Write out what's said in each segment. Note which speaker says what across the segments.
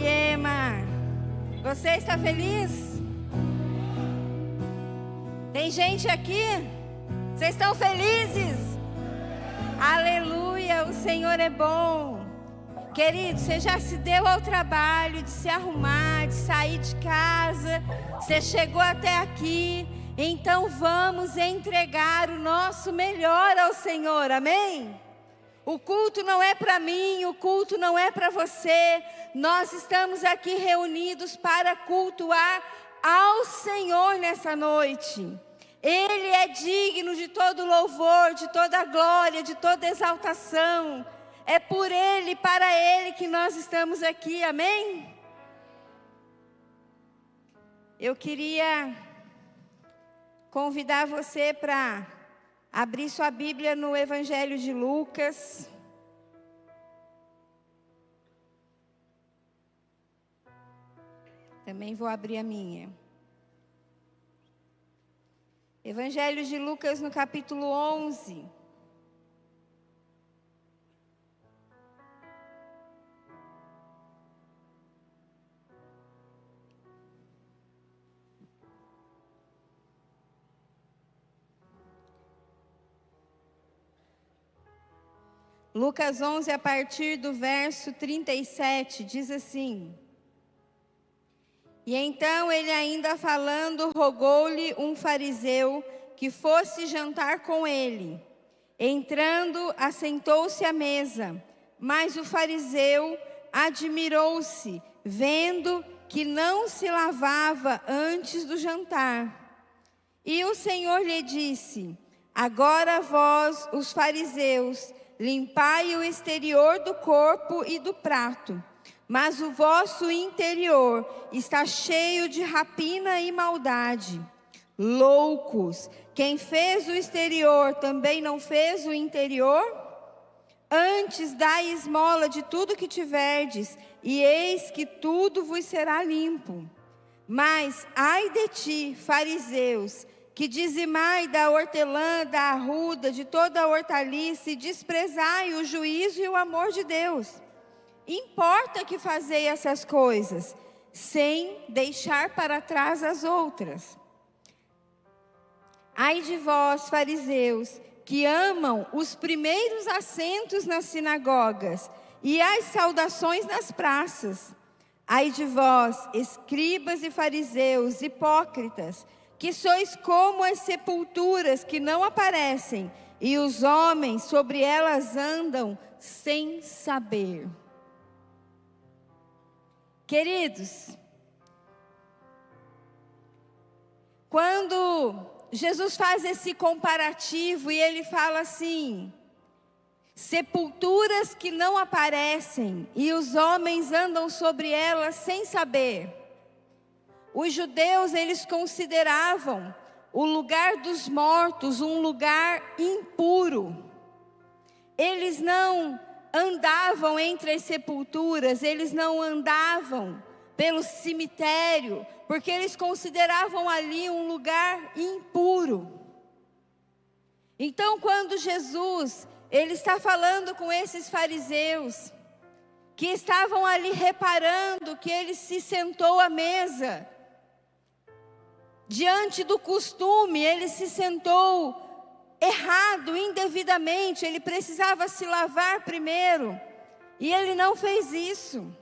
Speaker 1: Ema. Você está feliz? Tem gente aqui? Vocês estão felizes? Aleluia, o Senhor é bom. Querido, você já se deu ao trabalho de se arrumar, de sair de casa. Você chegou até aqui. Então vamos entregar o nosso melhor ao Senhor, amém? O culto não é para mim, o culto não é para você. Nós estamos aqui reunidos para cultuar ao Senhor nessa noite. Ele é digno de todo louvor, de toda glória, de toda exaltação. É por Ele, para Ele que nós estamos aqui, amém? Eu queria convidar você para abrir sua Bíblia no Evangelho de Lucas. Também vou abrir a minha. Evangelho de Lucas no capítulo 11. Lucas 11, a partir do verso 37, diz assim: E então ele ainda falando, rogou-lhe um fariseu que fosse jantar com ele. Entrando, assentou-se à mesa. Mas o fariseu admirou-se, vendo que não se lavava antes do jantar. E o Senhor lhe disse: Agora vós, os fariseus, limpai o exterior do corpo e do prato, mas o vosso interior está cheio de rapina e maldade. Loucos, quem fez o exterior também não fez o interior? Antes dai esmola de tudo que tiverdes, e eis que tudo vos será limpo. Mas ai de ti, fariseus, que dizimai da hortelã, da arruda, de toda a hortaliça, e desprezai o juízo e o amor de Deus. Importa que fazei essas coisas, sem deixar para trás as outras. Ai de vós, fariseus, que amam os primeiros assentos nas sinagogas e as saudações nas praças. Ai de vós, escribas e fariseus, hipócritas, que sois como as sepulturas que não aparecem, e os homens sobre elas andam sem saber. Queridos, quando Jesus faz esse comparativo e ele fala assim: sepulturas que não aparecem e os homens andam sobre elas sem saber. Os judeus, eles consideravam o lugar dos mortos um lugar impuro. Eles não andavam entre as sepulturas, eles não andavam pelo cemitério, porque eles consideravam ali um lugar impuro. Então, quando Jesus, ele está falando com esses fariseus, que estavam ali reparando que ele se sentou à mesa, diante do costume, ele se sentou errado, indevidamente, ele precisava se lavar primeiro, e ele não fez isso.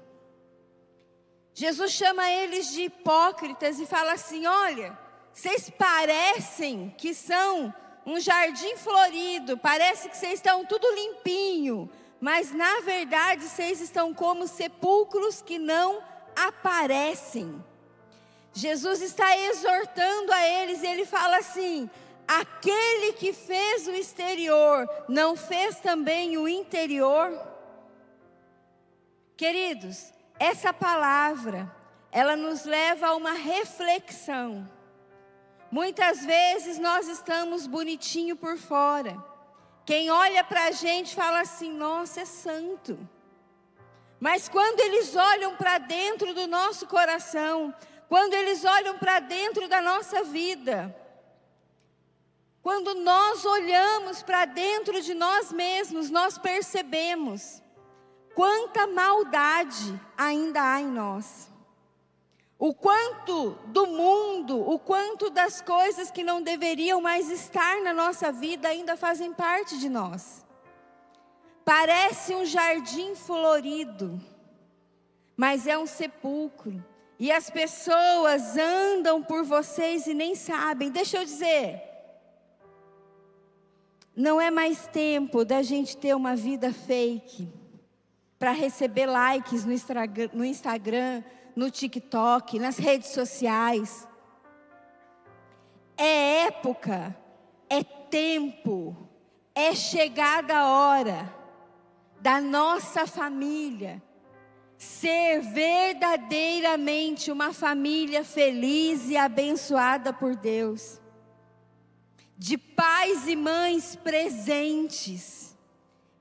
Speaker 1: Jesus chama eles de hipócritas e fala assim: olha, vocês parecem que são um jardim florido, parece que vocês estão tudo limpinho, mas na verdade vocês estão como sepulcros que não aparecem. Jesus está exortando a eles, e ele fala assim: aquele que fez o exterior, não fez também o interior? Queridos, essa palavra, ela nos leva a uma reflexão. Muitas vezes nós estamos bonitinho por fora. Quem olha para a gente fala assim: nossa, é santo. Mas quando eles olham para dentro do nosso coração, quando eles olham para dentro da nossa vida, quando nós olhamos para dentro de nós mesmos, nós percebemos quanta maldade ainda há em nós. O quanto do mundo, o quanto das coisas que não deveriam mais estar na nossa vida ainda fazem parte de nós. Parece um jardim florido, mas é um sepulcro. E as pessoas andam por vocês e nem sabem. Deixa eu dizer, não é mais tempo da gente ter uma vida fake para receber likes no Instagram, no TikTok, nas redes sociais. É época, é tempo, é chegada a hora da nossa família ser verdadeiramente uma família feliz e abençoada por Deus, de pais e mães presentes,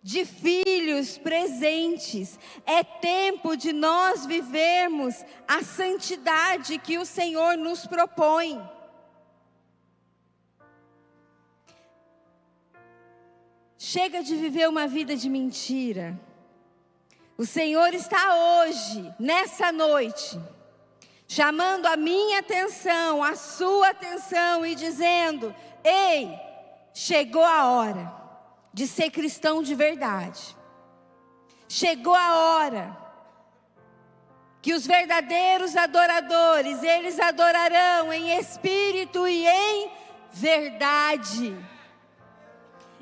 Speaker 1: de filhos presentes. É tempo de nós vivermos a santidade que o Senhor nos propõe. Chega de viver uma vida de mentira. O Senhor está hoje, nessa noite, chamando a minha atenção, a sua atenção e dizendo: ei, chegou a hora de ser cristão de verdade. Chegou a hora que os verdadeiros adoradores, eles adorarão em espírito e em verdade.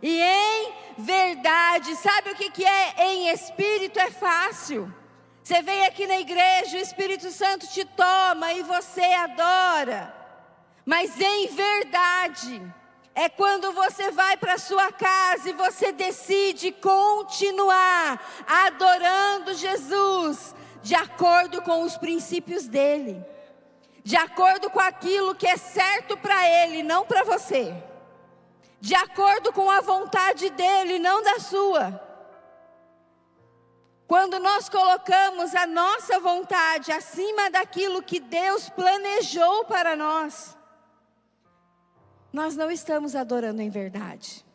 Speaker 1: E em verdade, sabe o que é em espírito? É fácil. Você vem aqui na igreja, o Espírito Santo te toma e você adora. Mas em verdade, é quando você vai para sua casa e você decide continuar adorando Jesus, de acordo com os princípios dele, de acordo com aquilo que é certo para ele, não para você, de acordo com a vontade dele, não da sua. Quando nós colocamos a nossa vontade acima daquilo que Deus planejou para nós, nós não estamos adorando em verdade.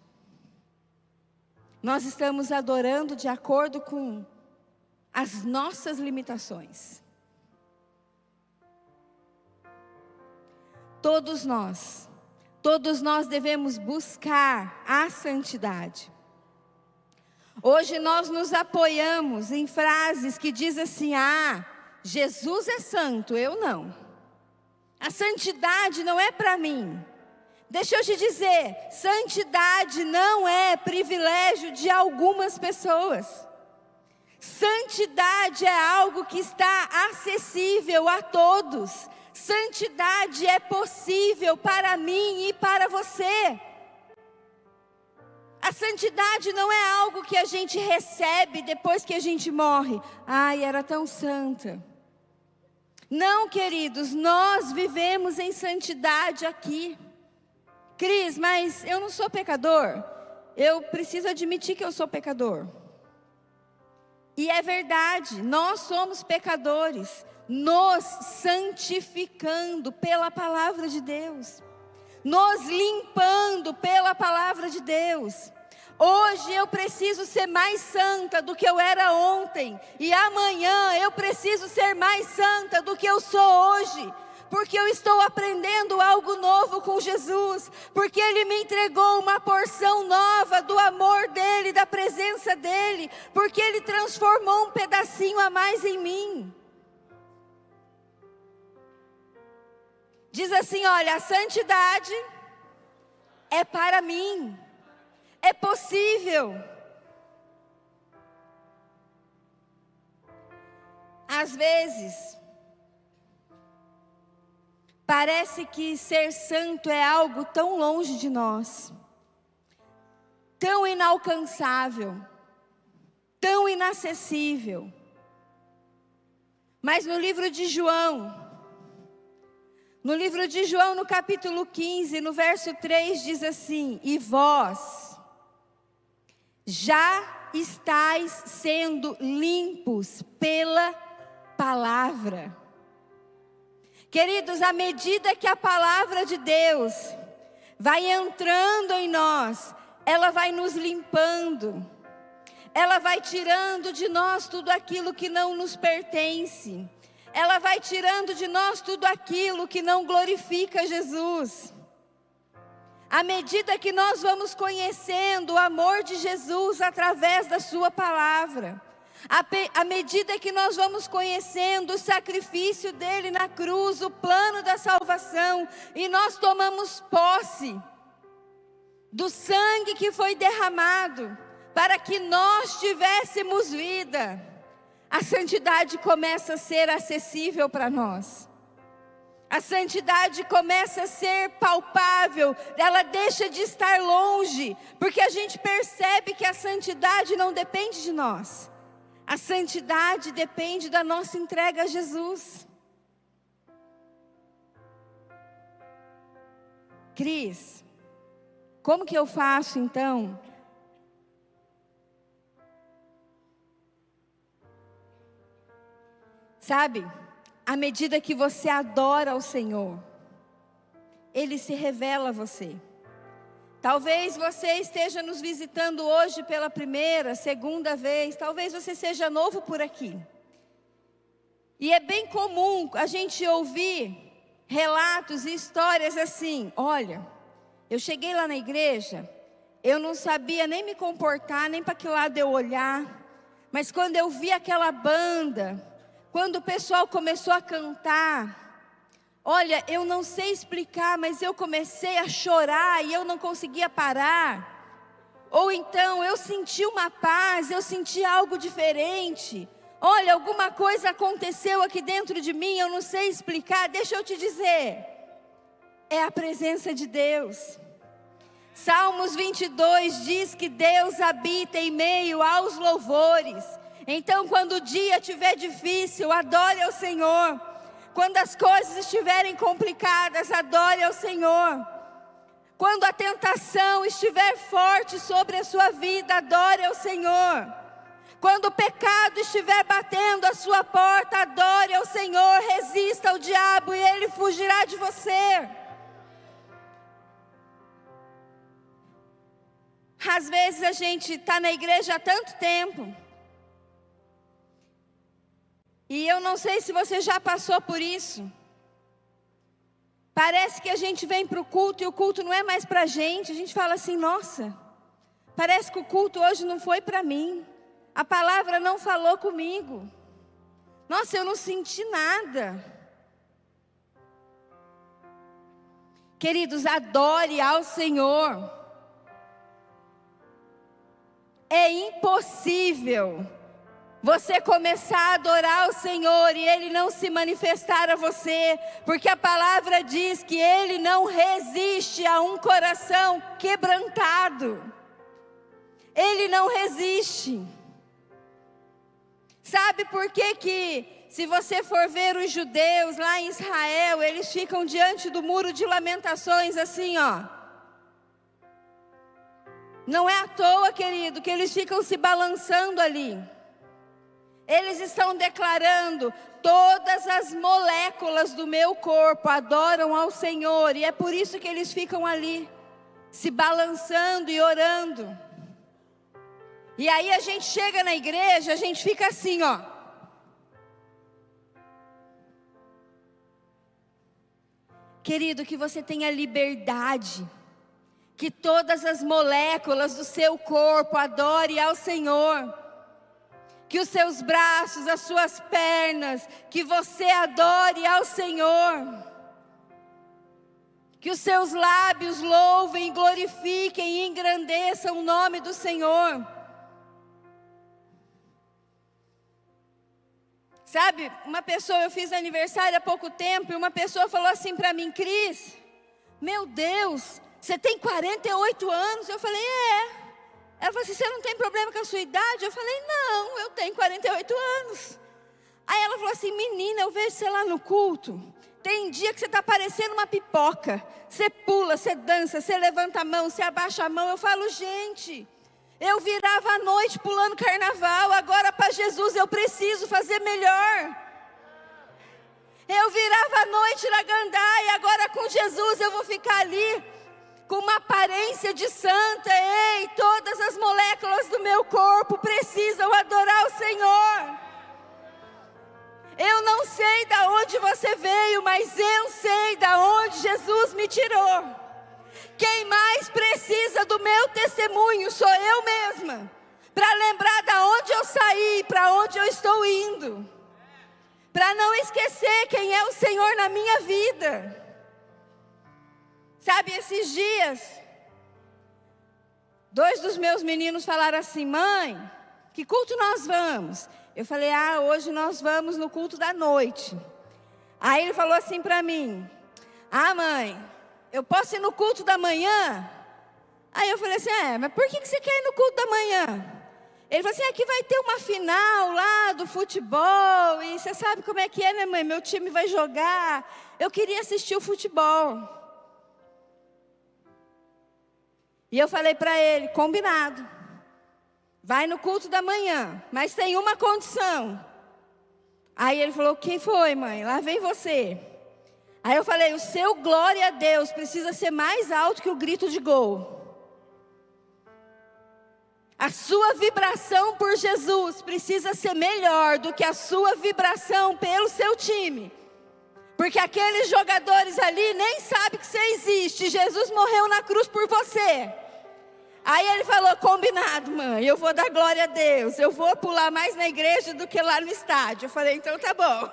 Speaker 1: Nós estamos adorando de acordo com as nossas limitações. Todos nós devemos buscar a santidade. Hoje nós nos apoiamos em frases que dizem assim: ah, Jesus é santo, eu não. A santidade não é para mim. Deixa eu te dizer, santidade não é privilégio de algumas pessoas. Santidade é algo que está acessível a todos. Santidade é possível para mim e para você. A santidade não é algo que a gente recebe depois que a gente morre. Ai, era tão santa. Não, queridos, nós vivemos em santidade aqui. Cris, mas eu não sou pecador. Eu preciso admitir que eu sou pecador. E é verdade, nós somos pecadores, nos santificando pela palavra de Deus, nos limpando pela palavra de Deus. Hoje eu preciso ser mais santa do que eu era ontem, e amanhã eu preciso ser mais santa do que eu sou hoje, porque eu estou aprendendo algo novo com Jesus, porque Ele me entregou uma porção nova do amor dEle, da presença dEle, porque Ele transformou um pedacinho a mais em mim. Diz assim, olha, a santidade é para mim, é possível. Às vezes, parece que ser santo é algo tão longe de nós, tão inalcançável, tão inacessível. Mas no livro de João, no capítulo 15, no verso 3, diz assim: e vós já estáis sendo limpos pela palavra. Queridos, à medida que a palavra de Deus vai entrando em nós, ela vai nos limpando, ela vai tirando de nós tudo aquilo que não nos pertence. Ela vai tirando de nós tudo aquilo que não glorifica Jesus. À medida que nós vamos conhecendo o amor de Jesus através da sua palavra, à medida que nós vamos conhecendo o sacrifício dele na cruz, o plano da salvação, e nós tomamos posse do sangue que foi derramado para que nós tivéssemos vida, a santidade começa a ser acessível para nós. A santidade começa a ser palpável, ela deixa de estar longe, porque a gente percebe que a santidade não depende de nós. A santidade depende da nossa entrega a Jesus. Cris, como que eu faço então? Sabe, à medida que você adora ao Senhor, Ele se revela a você. Talvez você esteja nos visitando hoje pela primeira, segunda vez, talvez você seja novo por aqui. E é bem comum a gente ouvir relatos e histórias assim: olha, eu cheguei lá na igreja, eu não sabia nem me comportar, nem para que lado eu olhar, mas quando eu vi aquela banda, quando o pessoal começou a cantar, olha, eu não sei explicar, mas eu comecei a chorar e eu não conseguia parar. Ou então eu senti uma paz, eu senti algo diferente. Olha, alguma coisa aconteceu aqui dentro de mim, eu não sei explicar. Deixa eu te dizer, é a presença de Deus. Salmos 22 diz que Deus habita em meio aos louvores. Então, quando o dia estiver difícil, adore ao Senhor. Quando as coisas estiverem complicadas, adore ao Senhor. Quando a tentação estiver forte sobre a sua vida, adore ao Senhor. Quando o pecado estiver batendo a sua porta, adore ao Senhor. Resista ao diabo e ele fugirá de você. Às vezes a gente está na igreja há tanto tempo, e eu não sei se você já passou por isso. Parece que a gente vem para o culto e o culto não é mais para a gente fala assim: nossa, parece que o culto hoje não foi para mim. A palavra não falou comigo. Nossa, eu não senti nada. Queridos, adore ao Senhor. É impossível você começar a adorar o Senhor e Ele não se manifestar a você, porque a palavra diz que Ele não resiste a um coração quebrantado. Ele não resiste. Sabe por que se você for ver os judeus lá em Israel, eles ficam diante do muro de lamentações assim, ó. Não é à toa, querido, que eles ficam se balançando ali. Eles estão declarando: todas as moléculas do meu corpo adoram ao Senhor. E é por isso que eles ficam ali, se balançando e orando. E aí a gente chega na igreja, a gente fica assim, ó. Querido, que você tenha liberdade, que todas as moléculas do seu corpo adorem ao Senhor. Que os seus braços, as suas pernas, que você adore ao Senhor. Que os seus lábios louvem, glorifiquem e engrandeçam o nome do Senhor. Sabe, uma pessoa, eu fiz aniversário há pouco tempo, e uma pessoa falou assim para mim: Cris, meu Deus, você tem 48 anos? Eu falei: é. Ela falou assim: você não tem problema com a sua idade? Eu falei: não, eu tenho 48 anos. Aí ela falou assim: menina, eu vejo você lá no culto, tem dia que você está parecendo uma pipoca. Você pula, você dança, você levanta a mão, você abaixa a mão. Eu falo: gente, eu virava a noite pulando carnaval, agora para Jesus eu preciso fazer melhor. Eu virava a noite na gandaia, agora com Jesus eu vou ficar ali com uma aparência de santa. Ei, todas as moléculas do meu corpo precisam adorar o Senhor. Eu não sei de onde você veio, mas eu sei de onde Jesus me tirou. Quem mais precisa do meu testemunho sou eu mesma, para lembrar de onde eu saí, para onde eu estou indo, para não esquecer quem é o Senhor na minha vida. Sabe, esses dias, 2 dos meus meninos falaram assim: mãe, que culto nós vamos? Eu falei: hoje nós vamos no culto da noite. Aí ele falou assim para mim: mãe, eu posso ir no culto da manhã? Aí eu falei assim: mas por que você quer ir no culto da manhã? Ele falou assim: aqui vai ter uma final lá do futebol, e você sabe como é que é, né, mãe? Meu time vai jogar, eu queria assistir o futebol. E eu falei para ele: combinado, vai no culto da manhã, mas tem uma condição. Aí ele falou: quem foi, mãe? Lá vem você. Aí eu falei: o seu glória a Deus precisa ser mais alto que o grito de gol. A sua vibração por Jesus precisa ser melhor do que a sua vibração pelo seu time. Porque aqueles jogadores ali nem sabem que você existe. Jesus morreu na cruz por você. Aí ele falou: combinado, mãe, eu vou dar glória a Deus. Eu vou pular mais na igreja do que lá no estádio. Eu falei: então tá bom.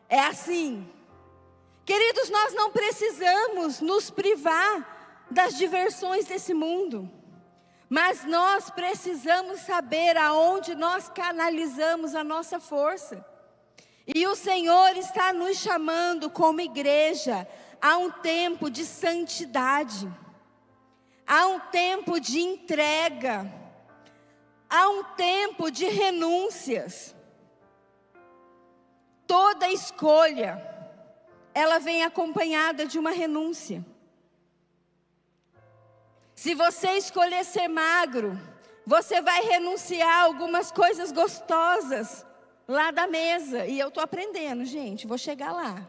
Speaker 1: É assim. Queridos, nós não precisamos nos privar das diversões desse mundo. Mas nós precisamos saber aonde nós canalizamos a nossa força. E o Senhor está nos chamando como igreja a um tempo de santidade, a um tempo de entrega, a um tempo de renúncias. Toda escolha, ela vem acompanhada de uma renúncia. Se você escolher ser magro, você vai renunciar a algumas coisas gostosas lá da mesa. E eu estou aprendendo, gente, vou chegar lá.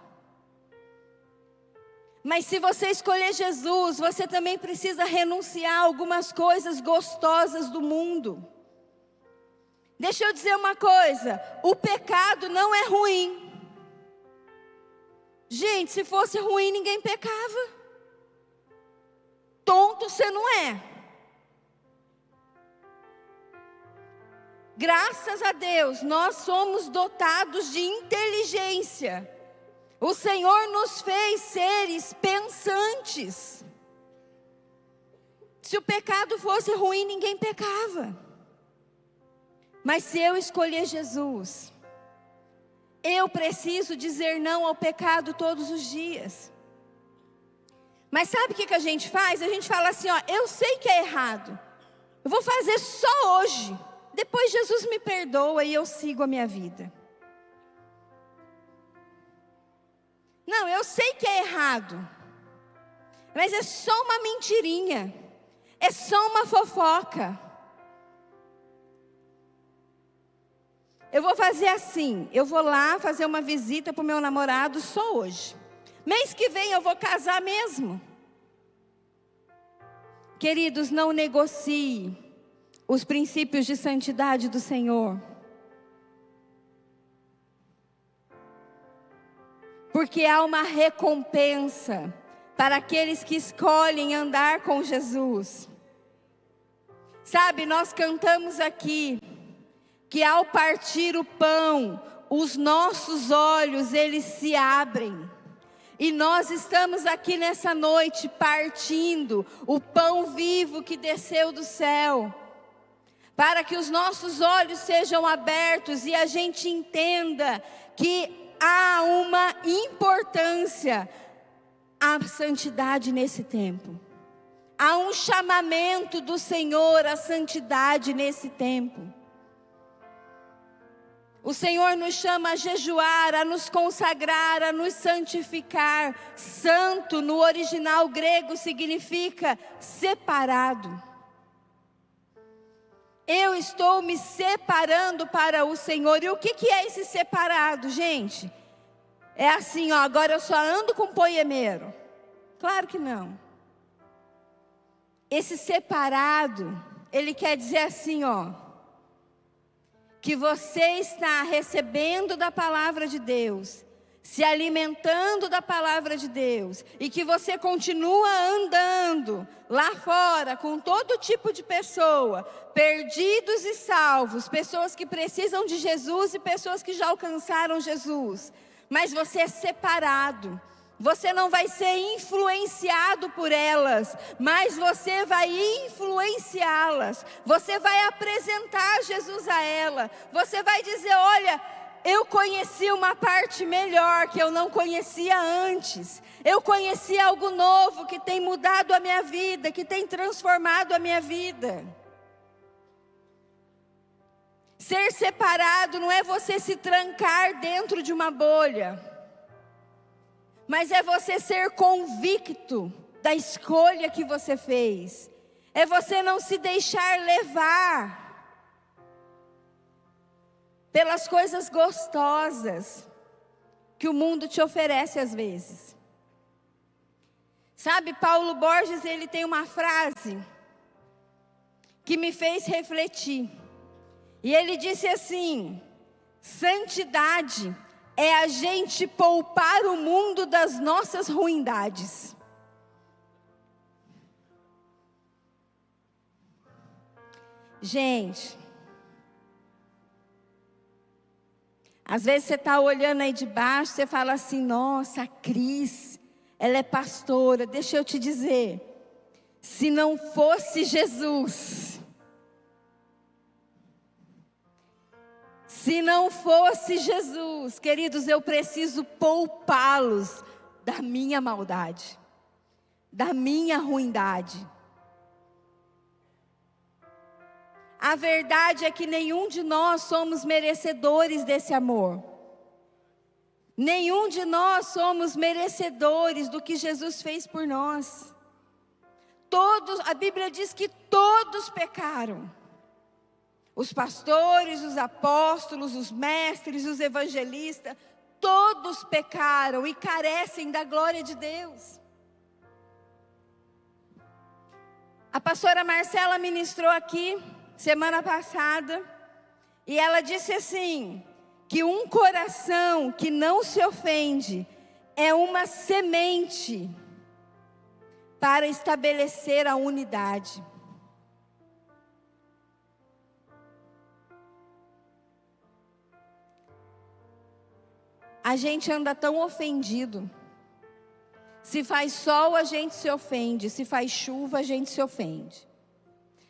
Speaker 1: Mas se você escolher Jesus, você também precisa renunciar a algumas coisas gostosas do mundo. Deixa eu dizer uma coisa: o pecado não é ruim. Gente, se fosse ruim, ninguém pecava. Tonto você não é. Graças a Deus, nós somos dotados de inteligência. O Senhor nos fez seres pensantes. Se o pecado fosse ruim, ninguém pecava. Mas se eu escolher Jesus, eu preciso dizer não ao pecado todos os dias. Mas sabe o que a gente faz? A gente fala assim: eu sei que é errado, eu vou fazer só hoje, depois Jesus me perdoa e eu sigo a minha vida. Não, eu sei que é errado, mas é só uma mentirinha, é só uma fofoca. Eu vou fazer assim, eu vou lá fazer uma visita para o meu namorado só hoje. Mês que vem eu vou casar mesmo. Queridos, não negocie os princípios de santidade do Senhor. Porque há uma recompensa para aqueles que escolhem andar com Jesus. Sabe, nós cantamos aqui que ao partir o pão, os nossos olhos, eles se abrem. E nós estamos aqui nessa noite partindo o pão vivo que desceu do céu, para que os nossos olhos sejam abertos e a gente entenda que há uma importância à santidade nesse tempo. Há um chamamento do Senhor à santidade nesse tempo. O Senhor nos chama a jejuar, a nos consagrar, a nos santificar. Santo, no original grego, significa separado. Eu estou me separando para o Senhor. E o que é esse separado, gente? É assim, agora eu só ando com poemeiro. Claro que não. Esse separado, ele quer dizer assim, ó, que você está recebendo da palavra de Deus, se alimentando da palavra de Deus, e que você continua andando lá fora com todo tipo de pessoa, perdidos e salvos, pessoas que precisam de Jesus e pessoas que já alcançaram Jesus, mas você é separado. Você não vai ser influenciado por elas, mas você vai influenciá-las. Você vai apresentar Jesus a ela. Você vai dizer, olha, eu conheci uma parte melhor que eu não conhecia antes. Eu conheci algo novo que tem mudado a minha vida, que tem transformado a minha vida. Ser separado não é você se trancar dentro de uma bolha, mas é você ser convicto da escolha que você fez. É você não se deixar levar pelas coisas gostosas que o mundo te oferece às vezes. Sabe, Paulo Borges, ele tem uma frase que me fez refletir. E ele disse assim: santidade é a gente poupar o mundo das nossas ruindades. Gente, às vezes você está olhando aí de baixo, você fala assim, nossa, a Cris, ela é pastora. Deixa eu te dizer, se não fosse Jesus, se não fosse Jesus, queridos, eu preciso poupá-los da minha maldade, da minha ruindade. A verdade é que nenhum de nós somos merecedores desse amor. Nenhum de nós somos merecedores do que Jesus fez por nós. Todos, a Bíblia diz que todos pecaram. Os pastores, os apóstolos, os mestres, os evangelistas, todos pecaram e carecem da glória de Deus. A pastora Marcela ministrou aqui semana passada, e ela disse assim, que um coração que não se ofende é uma semente para estabelecer a unidade. A gente anda tão ofendido. Se faz sol, a gente se ofende. Se faz chuva, a gente se ofende.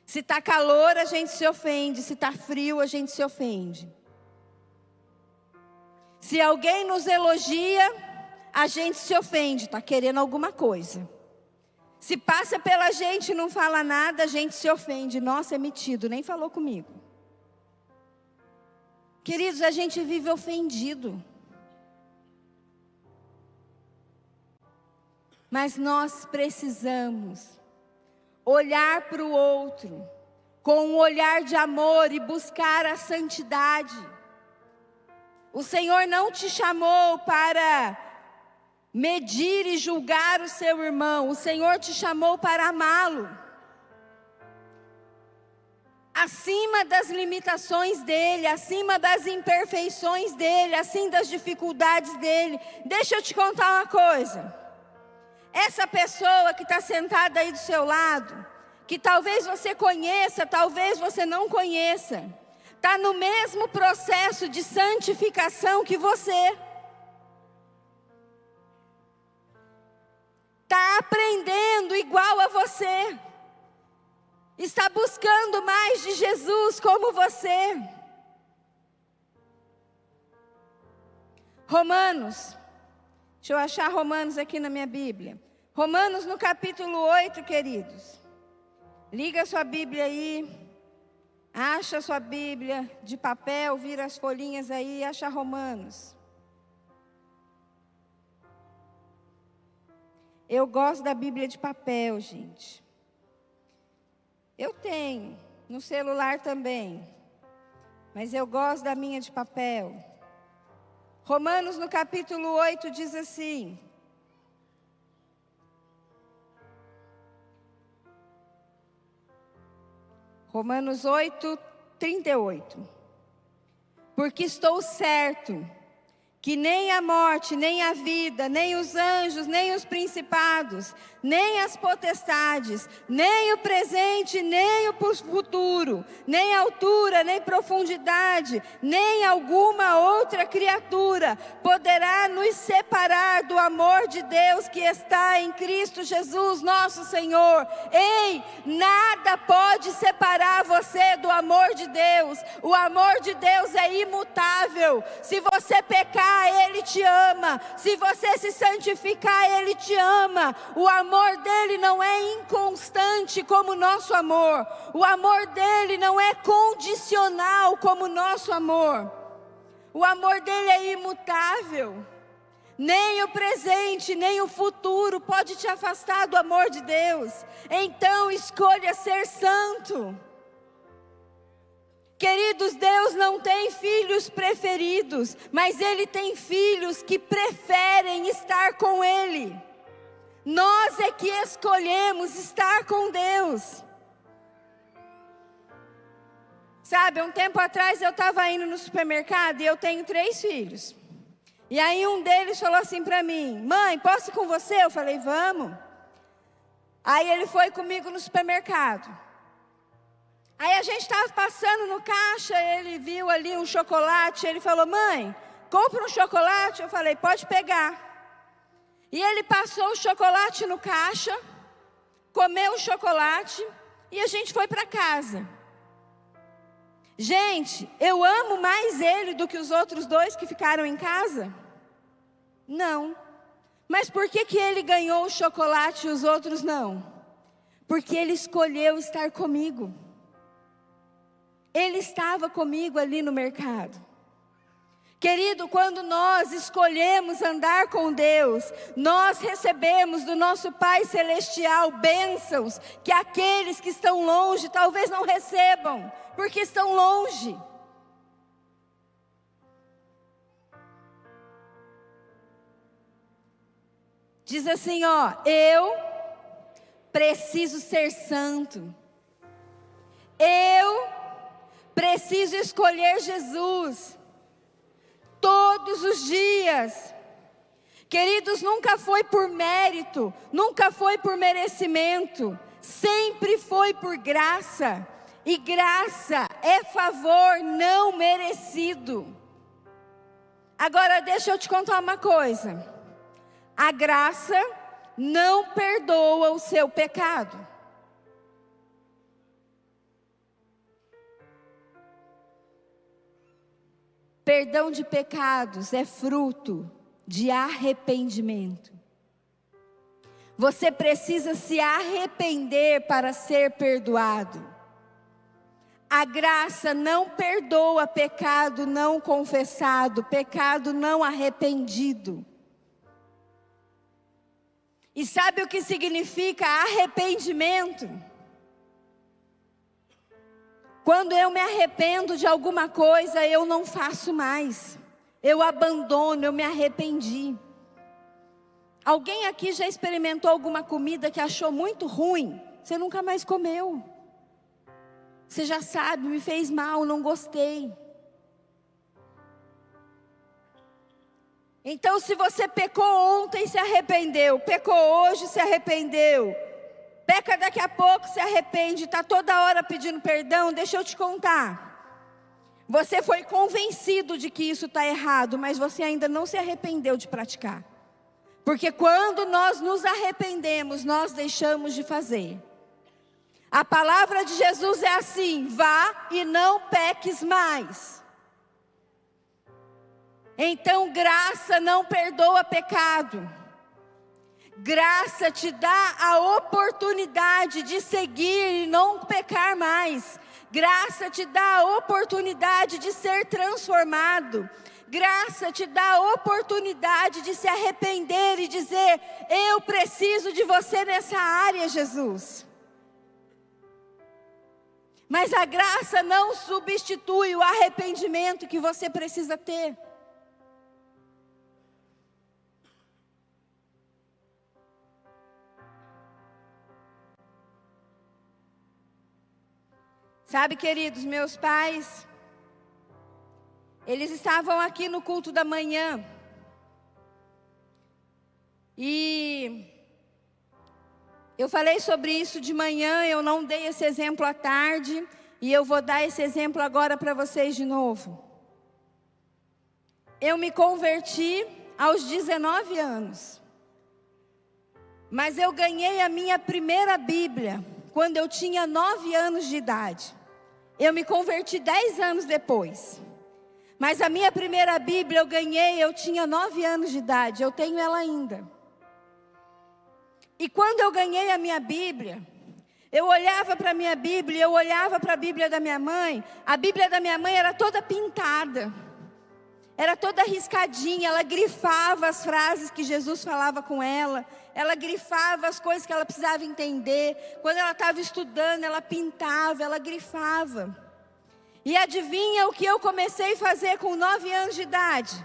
Speaker 1: Se está calor, a gente se ofende. Se está frio, a gente se ofende. Se alguém nos elogia, a gente se ofende. Está querendo alguma coisa. Se passa pela gente e não fala nada, a gente se ofende. Nossa, é metido, nem falou comigo. Queridos, a gente vive ofendido. Mas nós precisamos olhar para o outro com um olhar de amor e buscar a santidade. O Senhor não te chamou para medir e julgar o seu irmão. O Senhor te chamou para amá-lo. Acima das limitações dele, acima das imperfeições dele, acima das dificuldades dele. Deixa eu te contar uma coisa. Essa pessoa que está sentada aí do seu lado, que talvez você conheça, talvez você não conheça, está no mesmo processo de santificação que você. Está aprendendo igual a você. Está buscando mais de Jesus como você. Romanos. Deixa eu achar Romanos aqui na minha Bíblia. Romanos no capítulo 8, queridos. Liga a sua Bíblia aí. Acha a sua Bíblia de papel, vira as folhinhas aí e acha Romanos. Eu gosto da Bíblia de papel, gente. Eu tenho, no celular também. Mas eu gosto da minha de papel. Romanos no capítulo 8 diz assim: Romanos 8, 38. Porque estou certo que nem a morte, nem a vida, nem os anjos, nem os principados, nem as potestades, nem o presente, nem o futuro, nem altura, nem profundidade, nem alguma outra criatura poderá nos separar do amor de Deus que está em Cristo Jesus, nosso Senhor. Ei, nada pode separar você do amor de Deus. O amor de Deus é imutável. Se você pecar, Ele te ama. Se você se santificar, Ele te ama. O amor dele não é inconstante como o nosso amor. O amor dele não é condicional como o nosso amor. O amor dele é imutável. Nem o presente, nem o futuro pode te afastar do amor de Deus. Então escolha ser santo. Queridos, Deus não tem filhos preferidos, mas Ele tem filhos que preferem estar com Ele. Nós é que escolhemos estar com Deus. Sabe, um tempo atrás eu estava indo no supermercado e eu tenho 3 filhos. E aí um deles falou assim para mim: mãe, posso ir com você? Eu falei, vamos. Aí ele foi comigo no supermercado. Aí a gente estava passando no caixa, ele viu ali um chocolate, ele falou, mãe, compra um chocolate? Eu falei, pode pegar. E ele passou o chocolate no caixa, comeu o chocolate e a gente foi para casa. Gente, eu amo mais ele do que os outros 2 que ficaram em casa? Não. Mas por que ele ganhou o chocolate e os outros não? Porque ele escolheu estar comigo. Ele estava comigo ali no mercado. Querido, quando nós escolhemos andar com Deus, nós recebemos do nosso Pai Celestial bênçãos que aqueles que estão longe talvez não recebam, porque estão longe. Diz assim, ó, eu preciso ser santo. Eu preciso escolher Jesus todos os dias. Queridos, nunca foi por mérito, nunca foi por merecimento, sempre foi por graça. E graça é favor não merecido. Agora deixa eu te contar uma coisa. A graça não perdoa o seu pecado. Perdão de pecados é fruto de arrependimento. Você precisa se arrepender para ser perdoado. A graça não perdoa pecado não confessado, pecado não arrependido. E sabe o que significa arrependimento? Quando eu me arrependo de alguma coisa, eu não faço mais. Eu abandono, eu me arrependi. Alguém aqui já experimentou alguma comida que achou muito ruim? Você nunca mais comeu. Você já sabe, me fez mal, não gostei. Então, se você pecou ontem e se arrependeu, pecou hoje e se arrependeu, peca daqui a pouco, se arrepende, está toda hora pedindo perdão, deixa eu te contar. Você foi convencido de que isso está errado, mas você ainda não se arrependeu de praticar. Porque quando nós nos arrependemos, nós deixamos de fazer. A palavra de Jesus é assim: vá e não peques mais. Então, graça não perdoa pecado. Graça te dá a oportunidade de seguir e não pecar mais. Graça te dá a oportunidade de ser transformado. Graça te dá a oportunidade de se arrepender e dizer: eu preciso de você nessa área, Jesus. Mas a graça não substitui o arrependimento que você precisa ter. Sabe, queridos, meus pais, eles estavam aqui no culto da manhã. E eu falei sobre isso de manhã, eu não dei esse exemplo à tarde, e eu vou dar esse exemplo agora para vocês de novo. Eu me converti aos 19 anos. Mas eu ganhei a minha primeira Bíblia quando eu tinha 9 anos de idade. Eu me converti 10 anos depois. Mas a minha primeira Bíblia eu tinha 9 anos de idade. Eu tenho ela ainda. E quando eu ganhei a minha Bíblia, eu olhava para a minha Bíblia, eu olhava para a Bíblia da minha mãe. A Bíblia da minha mãe era toda pintada. Era toda riscadinha, ela grifava as frases que Jesus falava com ela. Ela grifava as coisas que ela precisava entender. Quando ela estava estudando, ela pintava, ela grifava. E adivinha o que eu comecei a fazer com 9 anos de idade?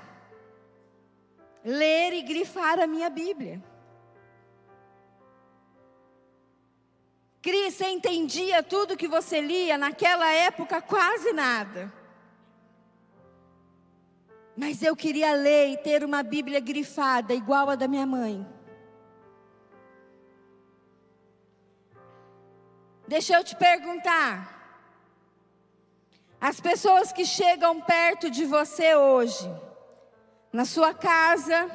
Speaker 1: Ler e grifar a minha Bíblia. Cris, você entendia tudo que você lia? Naquela época, quase nada. Mas eu queria ler e ter uma Bíblia grifada, igual a da minha mãe. Deixa eu te perguntar. As pessoas que chegam perto de você hoje, na sua casa,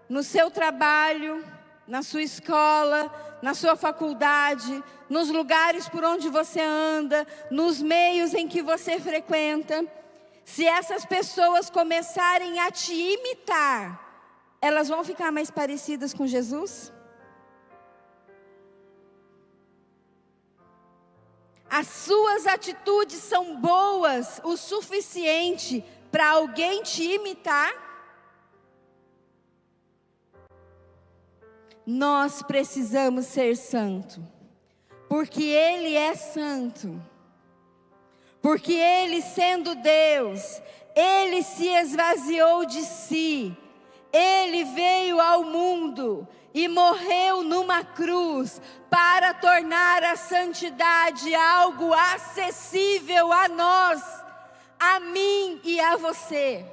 Speaker 1: no seu trabalho, na sua escola, na sua faculdade, nos lugares por onde você anda, nos meios em que você frequenta, se essas pessoas começarem a te imitar, elas vão ficar mais parecidas com Jesus? As suas atitudes são boas o suficiente para alguém te imitar? Nós precisamos ser santo, porque Ele é santo. Porque Ele, sendo Deus, Ele se esvaziou de si. Ele veio ao mundo e morreu numa cruz para tornar a santidade algo acessível a nós, a mim e a você.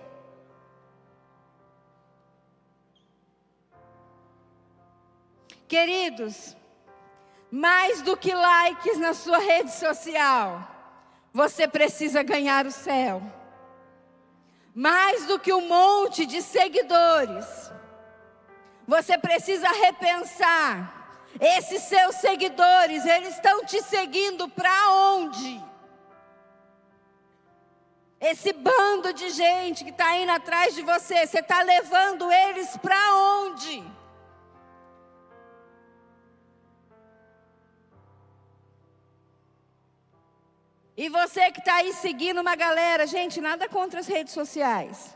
Speaker 1: Queridos, mais do que likes na sua rede social, você precisa ganhar o céu. Mais do que um monte de seguidores, você precisa repensar. Esses seus seguidores, eles estão te seguindo para onde? Esse bando de gente que está indo atrás de você, você está levando eles para onde? E você que está aí seguindo uma galera, gente, nada contra as redes sociais.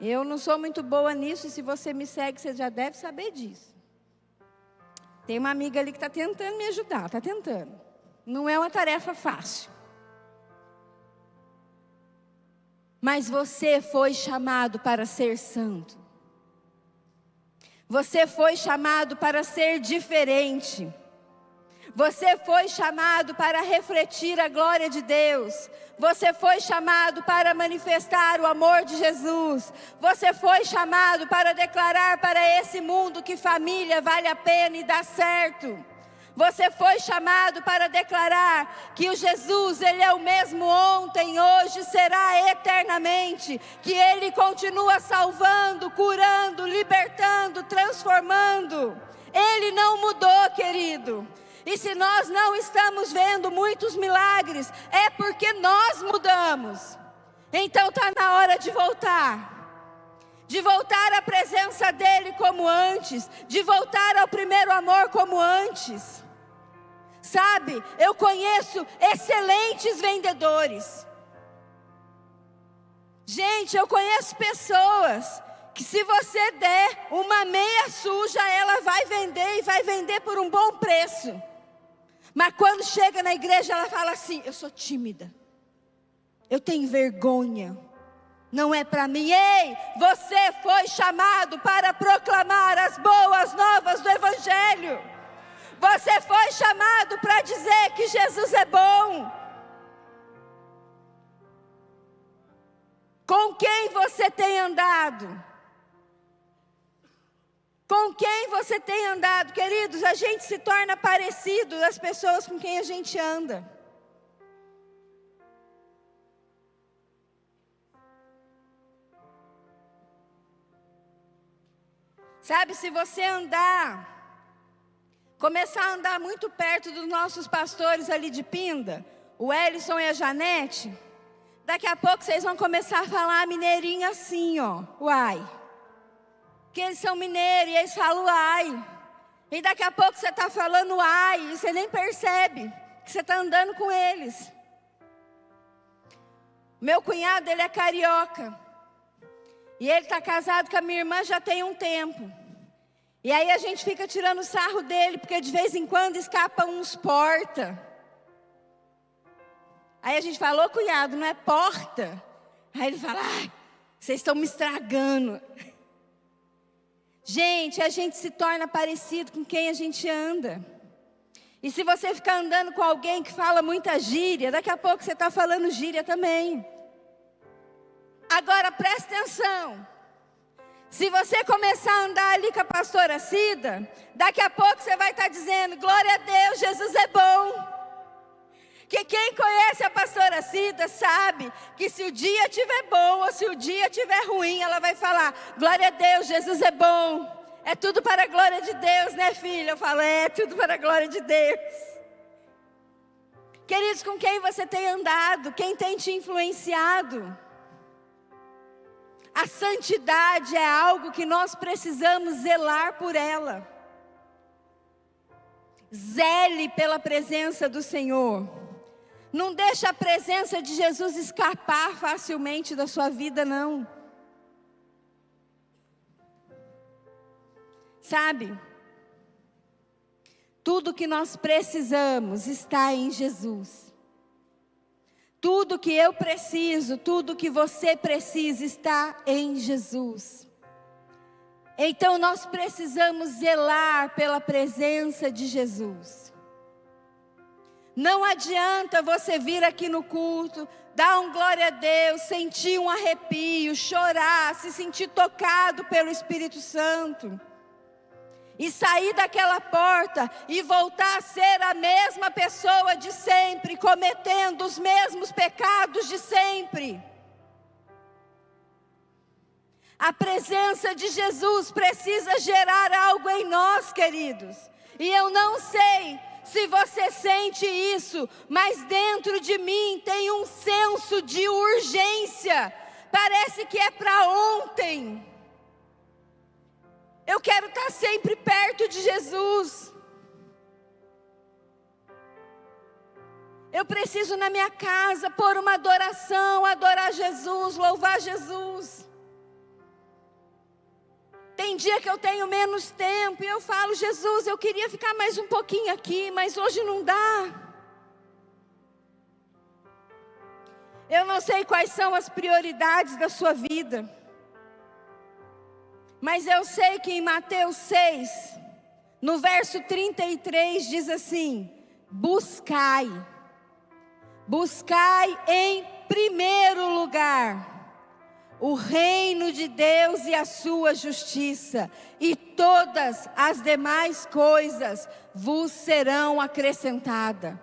Speaker 1: Eu não sou muito boa nisso, e se você me segue, você já deve saber disso. Tem uma amiga ali que está tentando me ajudar, está tentando. Não é uma tarefa fácil. Mas você foi chamado para ser santo. Você foi chamado para ser diferente. Você foi chamado para refletir a glória de Deus. Você foi chamado para manifestar o amor de Jesus. Você foi chamado para declarar para esse mundo que família vale a pena e dá certo. Você foi chamado para declarar que o Jesus, Ele é o mesmo ontem, hoje, será eternamente. Que Ele continua salvando, curando, libertando, transformando. Ele não mudou, querido. E se nós não estamos vendo muitos milagres, é porque nós mudamos. Então está na hora de voltar. De voltar à presença dEle como antes. De voltar ao primeiro amor como antes. Sabe, eu conheço excelentes vendedores. Gente, eu conheço pessoas que se você der uma meia suja, ela vai vender e vai vender por um bom preço. Mas quando chega na igreja, ela fala assim: eu sou tímida, eu tenho vergonha, não é para mim. Ei, você foi chamado para proclamar as boas novas do Evangelho. Você foi chamado para dizer que Jesus é bom. Com quem você tem andado? Com quem você tem andado? Queridos, a gente se torna parecido das pessoas com quem a gente anda. Sabe, se você começar a andar muito perto dos nossos pastores ali de Pinda, o Ellison e a Janete, daqui a pouco vocês vão começar a falar mineirinho assim, ó, uai. Que eles são mineiros e eles falam uai. E daqui a pouco você está falando uai e você nem percebe que você está andando com eles. Meu cunhado, ele é carioca. E ele está casado com a minha irmã já tem um tempo. E aí a gente fica tirando sarro dele, porque de vez em quando escapa uns porta. Aí a gente fala, ô cunhado, não é porta? Aí ele fala, ai, vocês estão me estragando. Gente, a gente se torna parecido com quem a gente anda. E se você ficar andando com alguém que fala muita gíria, daqui a pouco você está falando gíria também. Agora presta atenção. Se você começar a andar ali com a pastora Cida, daqui a pouco você vai estar dizendo, glória a Deus, Jesus é bom. Que quem conhece a pastora Cida sabe que se o dia estiver bom ou se o dia estiver ruim, ela vai falar, glória a Deus, Jesus é bom. É tudo para a glória de Deus, né, filha? Eu falo, é tudo para a glória de Deus. Queridos, com quem você tem andado? Quem tem te influenciado? A santidade é algo que nós precisamos zelar por ela. Zele pela presença do Senhor. Não deixe a presença de Jesus escapar facilmente da sua vida, não. Sabe? Tudo que nós precisamos está em Jesus. Tudo que eu preciso, tudo que você precisa está em Jesus. Então nós precisamos zelar pela presença de Jesus. Não adianta você vir aqui no culto, dar um glória a Deus, sentir um arrepio, chorar, se sentir tocado pelo Espírito Santo. E sair daquela porta e voltar a ser a mesma pessoa de sempre, cometendo os mesmos pecados de sempre. A presença de Jesus precisa gerar algo em nós, queridos. E eu não sei se você sente isso, mas dentro de mim tem um senso de urgência. Parece que é para ontem. Eu quero estar sempre perto de Jesus. Eu preciso na minha casa pôr uma adoração, adorar Jesus, louvar Jesus. Tem dia que eu tenho menos tempo e eu falo, Jesus, eu queria ficar mais um pouquinho aqui, mas hoje não dá. Eu não sei quais são as prioridades da sua vida. Mas eu sei que em Mateus 6, no verso 33, diz assim, buscai em primeiro lugar o reino de Deus e a sua justiça, e todas as demais coisas vos serão acrescentadas.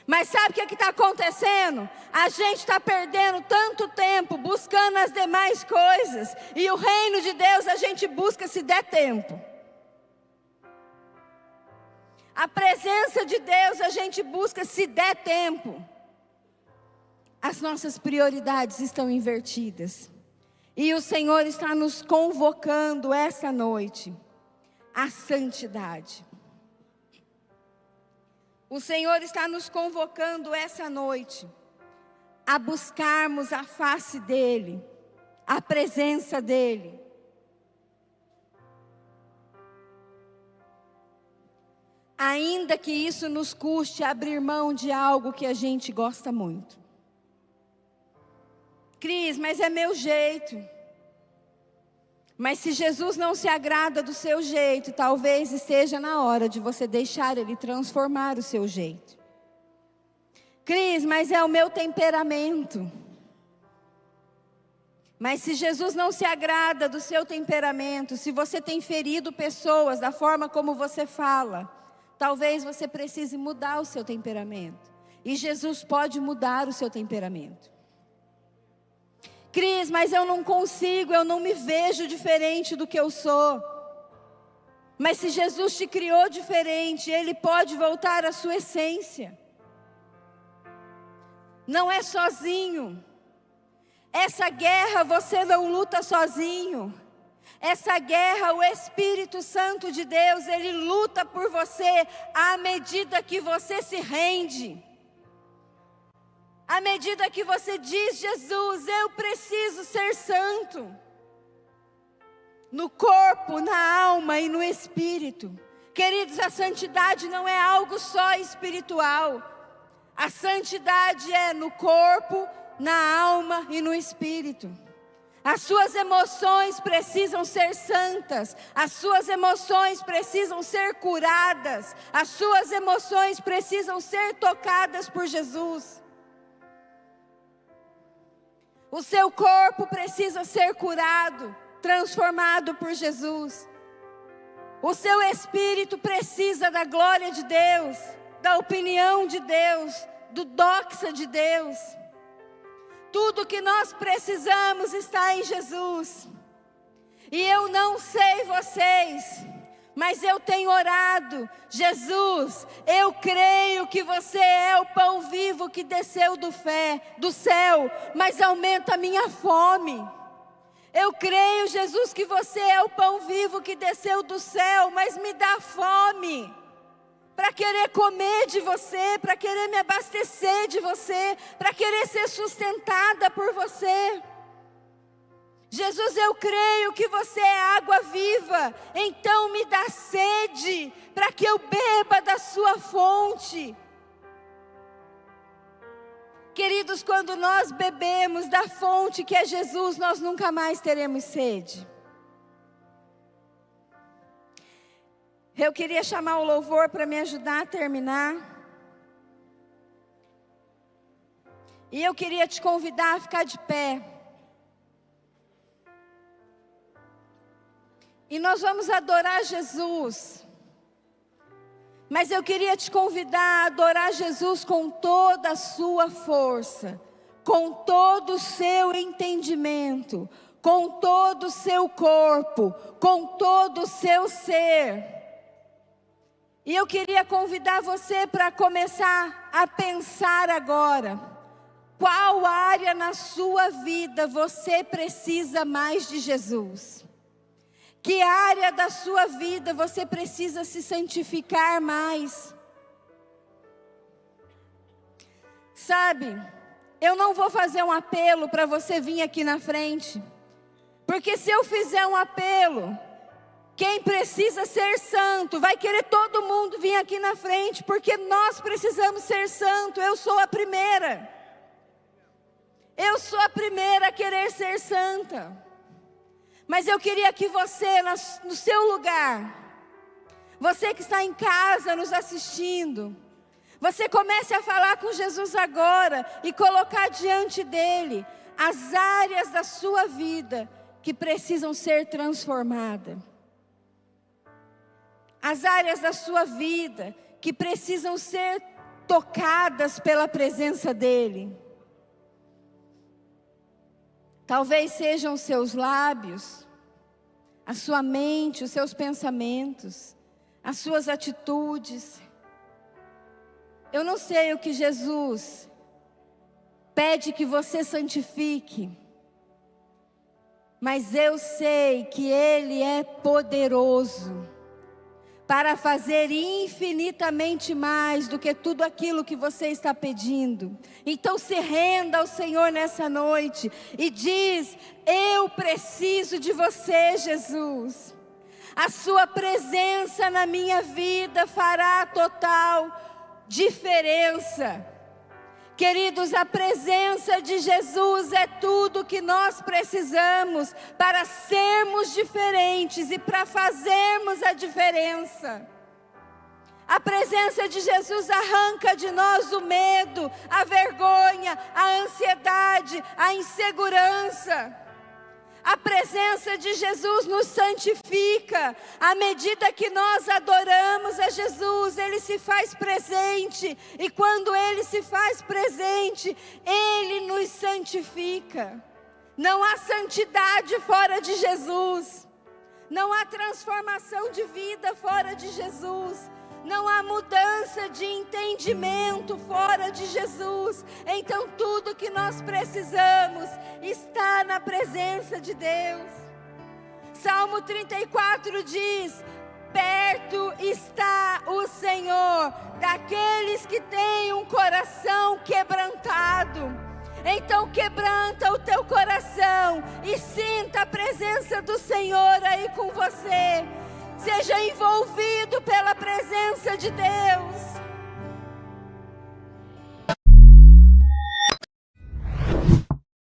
Speaker 1: Mas sabe o que está acontecendo? A gente está perdendo tanto tempo buscando as demais coisas. E o reino de Deus a gente busca se der tempo. A presença de Deus a gente busca se der tempo. As nossas prioridades estão invertidas. E o Senhor está nos convocando essa noite à santidade. O Senhor está nos convocando essa noite a buscarmos a face dEle, a presença dEle. Ainda que isso nos custe abrir mão de algo que a gente gosta muito. Cris, mas é meu jeito. Mas se Jesus não se agrada do seu jeito, talvez esteja na hora de você deixar Ele transformar o seu jeito. Cris, mas é o meu temperamento. Mas se Jesus não se agrada do seu temperamento, se você tem ferido pessoas da forma como você fala, talvez você precise mudar o seu temperamento. E Jesus pode mudar o seu temperamento. Cris, mas eu não consigo, eu não me vejo diferente do que eu sou. Mas se Jesus te criou diferente, Ele pode voltar à sua essência. Não é sozinho. Essa guerra você não luta sozinho. Essa guerra o Espírito Santo de Deus, Ele luta por você à medida que você se rende. À medida que você diz, Jesus, eu preciso ser santo. No corpo, na alma e no espírito. Queridos, a santidade não é algo só espiritual. A santidade é no corpo, na alma e no espírito. As suas emoções precisam ser santas. As suas emoções precisam ser curadas. As suas emoções precisam ser tocadas por Jesus. O seu corpo precisa ser curado, transformado por Jesus. O seu espírito precisa da glória de Deus, da opinião de Deus, do doxa de Deus. Tudo que nós precisamos está em Jesus. E eu não sei vocês, mas eu tenho orado. Jesus, eu creio que você é o pão vivo que desceu do céu, mas aumenta a minha fome. Eu creio, Jesus, que você é o pão vivo que desceu do céu, mas me dá fome. Para querer comer de você, para querer me abastecer de você, para querer ser sustentada por você. Jesus, eu creio que você é água viva, então me dá sede, para que eu beba da sua fonte. Queridos, quando nós bebemos da fonte que é Jesus, nós nunca mais teremos sede. Eu queria chamar o louvor para me ajudar a terminar. E eu queria te convidar a ficar de pé. E nós vamos adorar Jesus. Mas eu queria te convidar a adorar Jesus com toda a sua força, com todo o seu entendimento, com todo o seu corpo, com todo o seu ser. E eu queria convidar você para começar a pensar agora. Qual área na sua vida você precisa mais de Jesus? Que área da sua vida você precisa se santificar mais? Sabe, eu não vou fazer um apelo para você vir aqui na frente. Porque se eu fizer um apelo, quem precisa ser santo vai querer todo mundo vir aqui na frente, porque nós precisamos ser santo. Eu sou a primeira. Eu sou a primeira a querer ser santa. Mas eu queria que você, no seu lugar, você que está em casa nos assistindo, você comece a falar com Jesus agora e colocar diante dele as áreas da sua vida que precisam ser transformadas. As áreas da sua vida que precisam ser tocadas pela presença dEle. Talvez sejam os seus lábios, a sua mente, os seus pensamentos, as suas atitudes. Eu não sei o que Jesus pede que você santifique, mas eu sei que Ele é poderoso para fazer infinitamente mais do que tudo aquilo que você está pedindo. Então se renda ao Senhor nessa noite e diz: eu preciso de você, Jesus. A sua presença na minha vida fará total diferença. Queridos, a presença de Jesus é tudo que nós precisamos para sermos diferentes e para fazermos a diferença. A presença de Jesus arranca de nós o medo, a vergonha, a ansiedade, a insegurança. A presença de Jesus nos santifica. À medida que nós adoramos a Jesus, Ele se faz presente. E quando Ele se faz presente, Ele nos santifica. Não há santidade fora de Jesus. Não há transformação de vida fora de Jesus. Não há mudança de entendimento fora de Jesus. Então tudo que nós precisamos está na presença de Deus. Salmo 34 diz: perto está o Senhor daqueles que têm um coração quebrantado. Então quebranta o teu coração e sinta a presença do Senhor aí com você. Seja envolvido pela presença de Deus.